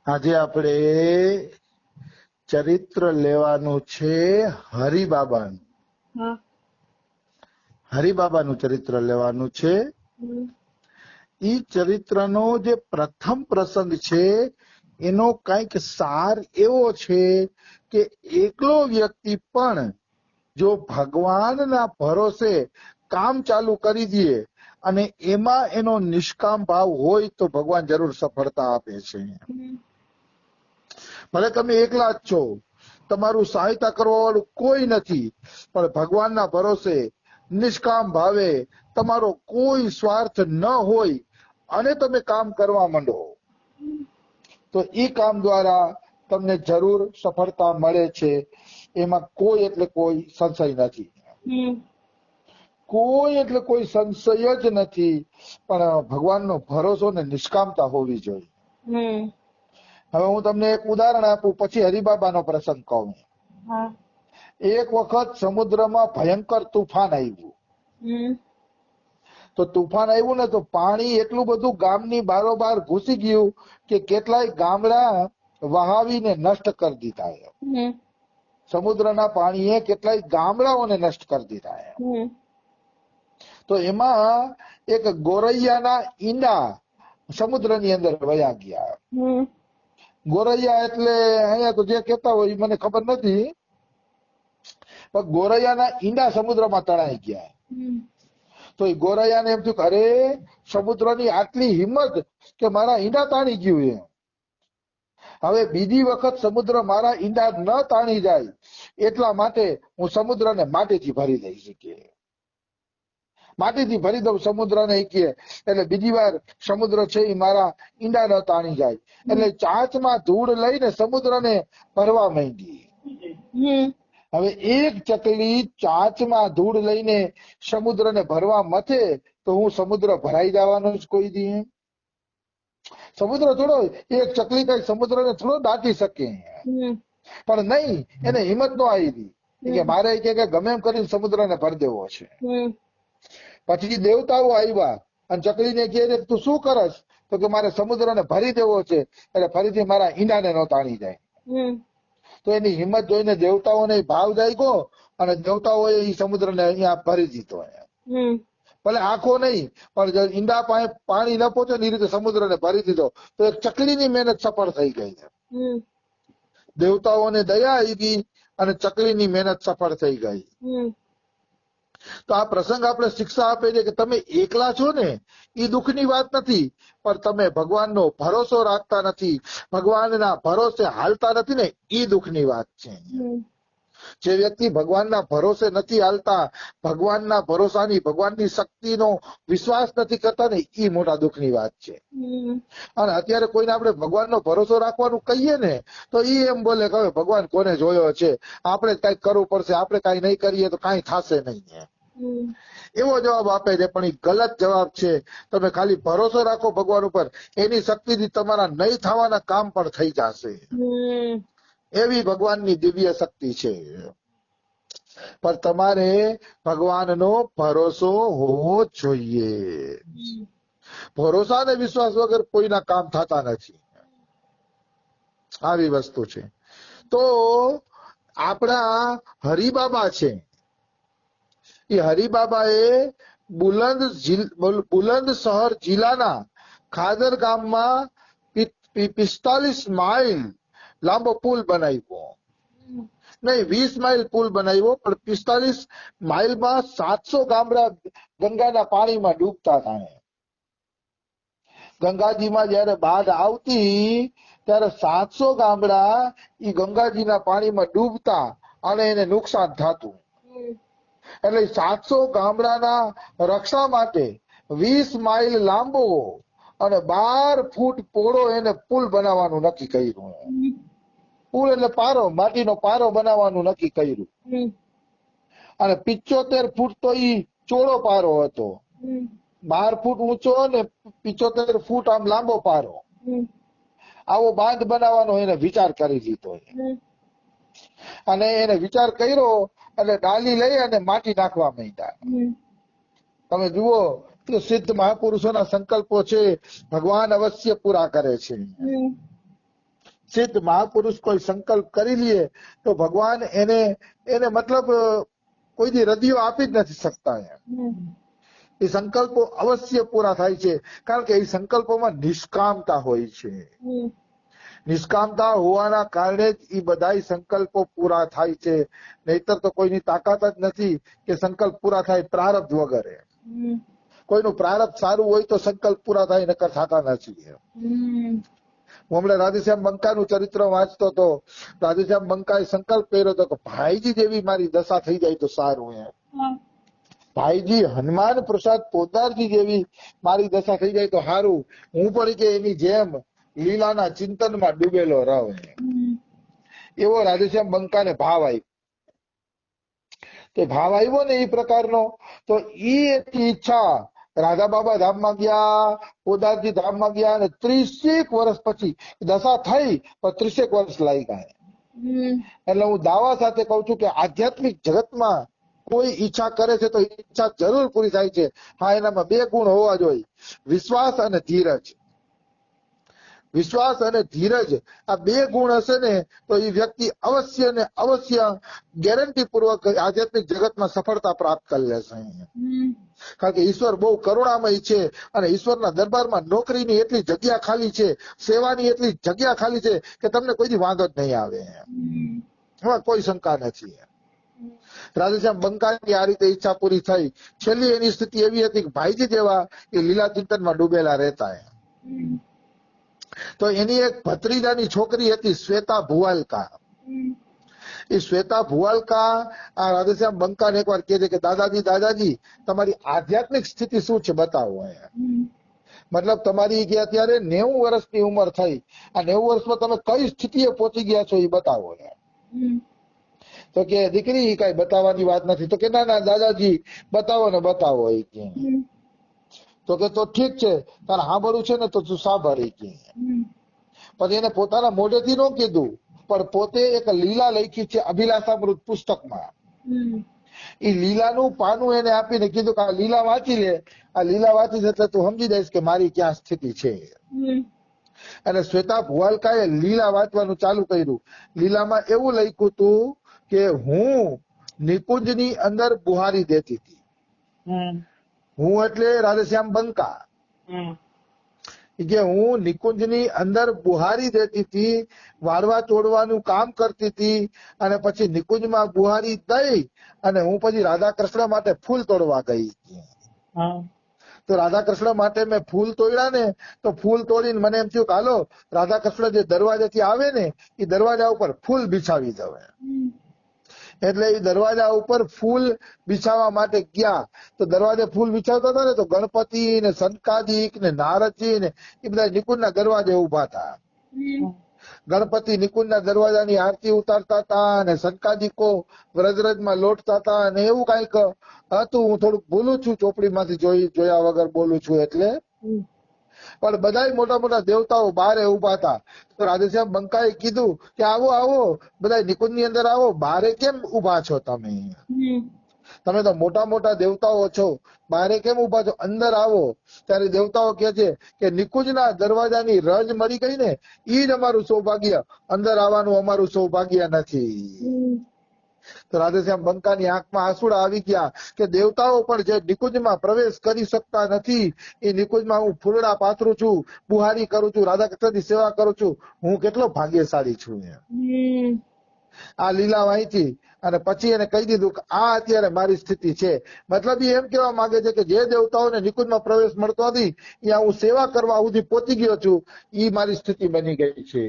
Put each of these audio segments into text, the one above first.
આજે આપણે ચરિત્ર લેવાનું છે હરિબાબાનું. હા. હરિબાબાનું ચરિત્ર લેવાનું છે. ઈ ચરિત્રનો જે પ્રથમ પ્રસંગ છે એનો કઈક સાર એવો છે કે એકલો વ્યક્તિ પણ જો ભગવાનના ભરોસે કામ ચાલુ કરી દે અને એમાં એનો નિષ્કામ ભાવ હોય તો ભગવાન જરૂર સફળતા આપે છે. ભલે તમે એકલા જ છો, તમારું સહાયતા કરવા વાળું કોઈ નથી, પણ ભગવાનના ભરોસે નિષ્કામ ભાવે તમારો કોઈ સ્વાર્થ ન હોય અને તમે કામ કરવા માંડો તો એ કામ દ્વારા તમને જરૂર સફળતા મળે છે. એમાં કોઈ એટલે કોઈ સંશય નથી. કોઈ એટલે કોઈ સંશય જ નથી. પણ ભગવાનનો ભરોસો ને નિષ્કામતા હોવી જોઈએ. હવે હું તમને એક ઉદાહરણ આપું, પછી હરિબાબાનો પ્રસંગ કહું. એક વખત સમુદ્રમાં ભયંકર તુફાન આવ્યું. તો તુફાન આવ્યું ને તો પાણી એટલું બધું ગામની બારોબાર ઘૂસી ગયું કે કેટલાય ગામડા વહાવીને નષ્ટ કરી દીધા. સમુદ્રના પાણીએ કેટલાય ગામડાઓને નષ્ટ કરી દીધા. તો એમાં એક ગોરૈયાના ઈંડા સમુદ્રની અંદર વયા ગયા. ગોરૈયા એટલે અહીંયા તો જે કહેતા હોય મને ખબર નથી, પણ ગોરૈયાના ઈંડા સમુદ્રમાં તણાઈ ગયા. તો એ ગોરૈયાને એમ થયું કે અરે સમુદ્રની આટલી હિંમત કે મારા ઈંડા તાણી ગયું એમ. હવે બીજી વખત સમુદ્ર મારા ઈંડા ન તાણી જાય એટલા માટે હું સમુદ્રને માટીથી ભરી દઈશ કે માટીથી ભરી દઉં સમુદ્રને કે એટલે બીજી વાર સમુદ્ર છે એ મારા ઈંડા ન તાણી જાય. એટલે ચાંચમાં ધૂળ લઈને સમુદ્રને ભરવા માંડી. હવે એક ચકલી ચાંચમાં ધૂળ લઈને સમુદ્રને ભરવા મથે તો હું સમુદ્ર ભરાઈ જવાનો જ કોઈ દી? સમુદ્ર થોડો, એક ચકલી કઈ સમુદ્રને થોડો દાટી શકે. પણ નહીં, એને હિંમત નો આવી કે મારે કે ગમે એમ કરીને સમુદ્રને ભરી દેવો છે. પછી દેવતાઓ આવ્યા અને ચકલીને કહે તું શું કરસ? તો કે મારે સમુદ્રને ભરી દેવો છે એટલે ફરીથી મારા ઈંડાને ન તાણી જાય. તો એની હિંમત જોઈને દેવતાઓને ભાવ જાગ્યો અને દેવતાઓએ એ સમુદ્રને અહીંયા ભરી દીધો. ભલે આખો નહીં પણ ઈંડા પાસે પાણી ન પહોંચે ને એ રીતે સમુદ્રને ભરી દીધો. તો એક ચકલીની મહેનત સફળ થઈ ગઈ છે. દેવતાઓને દયા આવી અને ચકલીની મહેનત સફળ થઈ ગઈ. તો આ પ્રસંગ આપણે શિક્ષા આપે છે કે તમે એકલા છો ને એ દુઃખની વાત નથી, પણ તમે ભગવાનનો ભરોસો રાખતા નથી, ભગવાનના ભરોસે હાલતા નથી ને એ દુઃખની વાત છે. જે વ્યક્તિ ભગવાનના ભરોસે નથી હાલતા, ભગવાનના ભરોસાની ભગવાનની શક્તિનો વિશ્વાસ નથી કરતા ને એ મોટા દુઃખની વાત છે. અને અત્યારે કોઈને આપણે ભગવાનનો ભરોસો રાખવાનું કહીએ ને તો એ એમ બોલે કે હવે ભગવાન કોને જોયો છે, આપણે કઈક કરવું પડશે, આપણે કઈ નહીં કરીએ તો કઈ થશે નહીં. એવો જવાબ આપે છે, પણ એ ગલત જવાબ છે. તમે ખાલી ભરોસો રાખો ભગવાન ઉપર, એની શક્તિથી તમારા નહીં થવાના કામ પણ થઈ જશે. એવી ભગવાનની દિવ્ય શક્તિ છે. પણ તમારે ભગવાનનો ભરોસો હોવો જોઈએ. ભરોસા અને વિશ્વાસ વગર કોઈના કામ થતા નથી. આવી વસ્તુ છે. તો આપણા હરિબાબા છે, એ હરિબાબાએ બુલંદશહર જિલ્લાના ખાદર ગામમાં 45 માઇલ લાંબો પુલ બનાવ્યો. નહીં, 20 માઇલ પુલ બનાવ્યો, પણ 45 માઇલમાં 700 ગામડા ગંગાના પાણીમાં ડૂબતા હતા. ગંગાજીમાં જયારે બાઢ આવતી ત્યારે 700 ગામડા ઈ ગંગાજીના પાણીમાં ડૂબતા અને એને નુકસાન થતું. એટલે 700 ગામડાના રક્ષા માટે 20 માઇલ લાંબો અને 12 ફૂટ પહોળો એને પુલ બનાવવાનું નક્કી કર્યું. પુલ એટલે પારો, માટીનો પારો બનાવવાનું નક્કી કર્યું. અને 75 ફૂટ તો ઈ ચોળો પારો હતો. 12 ફૂટ ઊંચો અને 75 ફૂટ આમ લાંબો પારો. આવો બાંધ બનાવવાનો એને વિચાર કરી લીધો. અને એને વિચાર કર્યો એટલે ડાલી લઈ અને માટી નાખવા માંડ્યા. તમે જુઓ તો સિદ્ધ મહાપુરુષોના સંકલ્પો છે, ભગવાન અવશ્ય પૂરા કરે છે. સિદ્ધ મહાપુરુષ કોઈ સંકલ્પ કરી લે તો ભગવાન એને મતલબ કોઈ દી રદિયો આપી જ નથી શકતા. એ સંકલ્પો અવશ્ય પૂરા થાય છે, કારણ કે એ સંકલ્પોમાં નિષ્કામતા હોય છે. નિષ્કામતા હોવાના કારણે જ એ બધા સંકલ્પો પૂરા થાય છે, નહીતર તો કોઈની તાકાત જ નથી કે સંકલ્પ પૂરા થાય પ્રારબ્ધ વગરે. કોઈનું પ્રારબ્ધ સારું હોય તો સંકલ્પ પૂરા થાય, નકર થતા નથી. હું હમણાં રાધેશ્યામ બંકાનું ચરિત્ર વાંચતો હતો. રાધેશ્યામ બંકાએ સંકલ્પ કર્યો હતો કે ભાઈજી જેવી મારી દશા થઈ જાય તો સારું. ભાઈજી હનુમાન પ્રસાદ પોદારજી જેવી મારી દશા થઈ જાય તો સારું, હું પણ કે એની જેમ લીલાના ચિંતનમાં ડૂબેલો રહું. એવો રાધેશ્યામ બંકાને ભાવ આવ્યો. તે ભાવ આવ્યો ને એ પ્રકારનો, તો એ ઈચ્છા રાધા બાબા ધામમાં ગયા, પોદારજી ધામમાં ગયા, અને 30 વર્ષ પછી દશા થઈ, પણ 30 વર્ષ લાગ્યા. એટલે હું દાવા સાથે કઉ છું કે આધ્યાત્મિક જગતમાં કોઈ ઈચ્છા કરે છે તો ઈચ્છા જરૂર પૂરી થાય છે. હા, એનામાં 2 ગુણ હોવા જોઈએ, વિશ્વાસ અને ધીરજ. વિશ્વાસ અને ધીરજ, આ 2 ગુણ હશે ને તો એ વ્યક્તિ અવશ્ય ને અવશ્ય ગેરંટી પૂર્વક આધ્યાત્મિક જગતમાં સફળતા પ્રાપ્ત કરી લેશે. કારણ કે ઈશ્વર બહુ કરુણામય છે, અને ઈશ્વરના દરબારમાં નોકરીની એટલી જગ્યા ખાલી છે, સેવાની એટલી જગ્યા ખાલી છે કે તમને કોઈ દી વાંધો જ નહીં આવે. એમાં કોઈ શંકા નથી. રાધેશ્યામ બંકાની આ રીતે ઈચ્છા પૂરી થઈ. છેલ્લી એની સ્થિતિ એવી હતી કે ભાઈજી જેવા એ લીલા ચિંતનમાં ડૂબેલા રહેતા. તો એની એક ભત્રીજાની છોકરી હતી શ્વેતા ભુવાલકા. એ શ્વેતા ભુવાલકા આ રાધેશ્યામ બંકાને એકવાર કહે છે કે દાદાજી તમારી આધ્યાત્મિક સ્થિતિ શું છે બતાવો. મતલબ તમારી કે અત્યારે 90 વર્ષની ઉંમર થઈ, આ 90 વર્ષમાં તમે કઈ સ્થિતિએ પહોંચી ગયા છો એ બતાવો. તો કે દીકરી કઈ બતાવવાની વાત નથી. તો કે ના દાદાજી બતાવો ને બતાવો. એ કે તો કે તો ઠીક છે, તારે સાંભળવું છે ને તો તું સાંભળી. પછી એને પોતાના મોઢેથી ન કીધું, પણ પોતે એક લીલા લખી છે અભિલાષામૃત પુસ્તકમાં. એ લીલાનું પાનું એને આપીને કીધું કે આ લીલા વાંચી લે, આ લીલા વાંચી એટલે તું સમજી જઈશ કે મારી ક્યાં સ્થિતિ છે. અને શ્વેતા ભુવાલકાએ લીલા વાંચવાનું ચાલુ કર્યું. લીલામાં એવું લખ્યું હતું કે હું નિકુંજની અંદર બુહારી દેતી હતી. હું એટલે રાધેશ્યામ બંકા. કે હું નિકુંજની અંદર બુહારી દેતી હતી, વાળવા તોડવાનું કામ કરતી હતી, અને પછી નિકુંજમાં બુહારી દઈ અને હું પછી રાધા કૃષ્ણ માટે ફૂલ તોડવા ગઈ. તો રાધા કૃષ્ણ માટે મેં ફૂલ તોડ્યા ને, તો ફૂલ તોડીને મને એમ થયું કે હાલો રાધા કૃષ્ણ જે દરવાજાથી આવે ને એ દરવાજા ઉપર ફૂલ બિછાવી દઉં. એટલે એ દરવાજા ઉપર ફૂલ બિછાવવા માટે ગયા. તો દરવાજે ફૂલ બિછાવતા હતા ને તો ગણપતિ ને સનકાદિક ને નારદજી ને એ બધા નિકુંજના દરવાજે ઉભા હતા. ગણપતિ નિકુંજના દરવાજાની આરતી ઉતારતા હતા, અને સનકાદિકો વ્રજરજમાં લોટતા હતા, અને એવું કઈક હતું. હું થોડુંક બોલું છું, ચોપડીમાંથી જોયા વગર બોલું છું એટલે. પણ બધા મોટા મોટા દેવતાઓ બારે ઉભા હતા. તો રાધેશ્યામ બંકાએ કીધું કે આવો બધા નિકુંજ ની અંદર આવો, બારે કેમ ઉભા છો તમે? તમે તો મોટા મોટા દેવતાઓ છો, બારે કેમ ઉભા છો? અંદર આવો. ત્યારે દેવતાઓ કહે છે કે નિકુંજના દરવાજાની રજ મળી ગઈ ને એ જ અમારું સૌભાગ્ય, અંદર આવવાનું અમારું સૌભાગ્ય નથી. તો રાધેશ્યામ બંકાની આંખમાં આંસુડા આવી ગયા કે દેવતાઓ પણ જે નિકુંજમાં પ્રવેશ કરી શકતા નથી, એ નિકુંજમાં હું ફૂલડા પાથરું છું, બુહારી કરું છું, રાધા કૃષ્ણની સેવા કરું છું, હું કેટલો ભાગ્યશાળી છું. આ લીલા વાંચી અને પછી એને કહી દીધું કે આ અત્યારે મારી સ્થિતિ છે. મતલબ એમ કેવા માંગે છે કે જે દેવતાઓને નિકુંજમાં પ્રવેશ મળતો નથી ત્યાં હું સેવા કરવા સુધી પહોંચી ગયો છું, એ મારી સ્થિતિ બની ગઈ છે.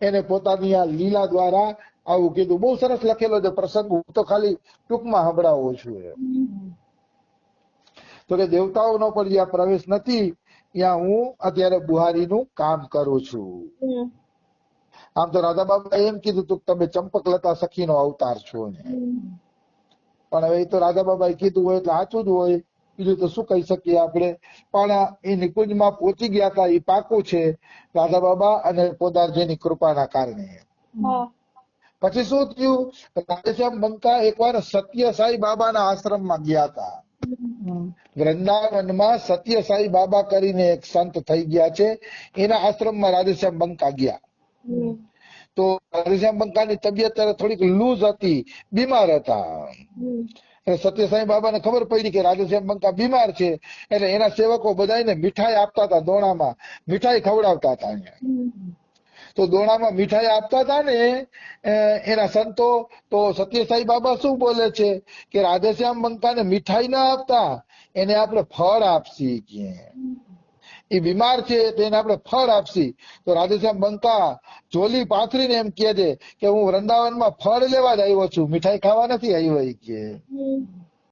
એને પોતાની આ લીલા દ્વારા આવું કીધું. બહુ સરસ લખેલો છે પ્રસંગ, હું તો ખાલી ટૂંકમાં સંભળાવું છું. તો કે દેવતાઓનો પણ જ્યાં પ્રવેશ નથી ત્યાં હું અત્યારે બુહારીનું કામ કરું છું. આમ તો રાધા બાબા એમ કીધું હતું તમે ચંપકલતા સખીનો અવતાર છો. પણ હવે એ તો રાધા બાબાએ કીધું હોય એટલે સાચું જ હોય, બીજું તો શું કહી શકીએ આપણે. પણ એ નિકુંજમાં પહોંચી ગયા હતા એ પાકું છે રાધા બાબા અને પોદારજીની કૃપાના કારણે. પછી શું થયું? રાધેશ્યામ બંકા એકવાર સત્ય સાઈ બાબાના આશ્રમમાં ગયા હતા. વૃંદાવનમાં સત્ય સાઈ બાબા કરીને એક સંત થઈ ગયા છે, એના આશ્રમમાં રાધેશ્યામ બંકા ગયા. તો રાધેશ્યામ બંકાની તબિયત થોડીક લૂઝ હતી, બીમાર હતા. સત્ય સાઈ બાબાને ખબર પડી કે રાધેશ્યામ બંકા બીમાર છે, એટલે એના સેવકો બધાને મીઠાઈ આપતા હતા, દોણામાં મીઠાઈ ખવડાવતા હતા. અહીંયા તો દોણામાં મીઠાઈ આપતા હતા ને એના સંતો, તો સત્ય સાઈ બાબા શું બોલે છે કે રાધેશ્યામ બંકાને મીઠાઈ ના આપતા, એને આપણે ફળ આપશી કે એ બીમાર છે તો એને આપણે ફળ આપશી. તો રાધેશ્યામ બંકા જોલી પાથરીને એમ કહે છે કે હું વૃંદાવનમાં ફળ લેવા જ આવ્યો છું, મીઠાઈ ખાવા નથી આવ્યો કે.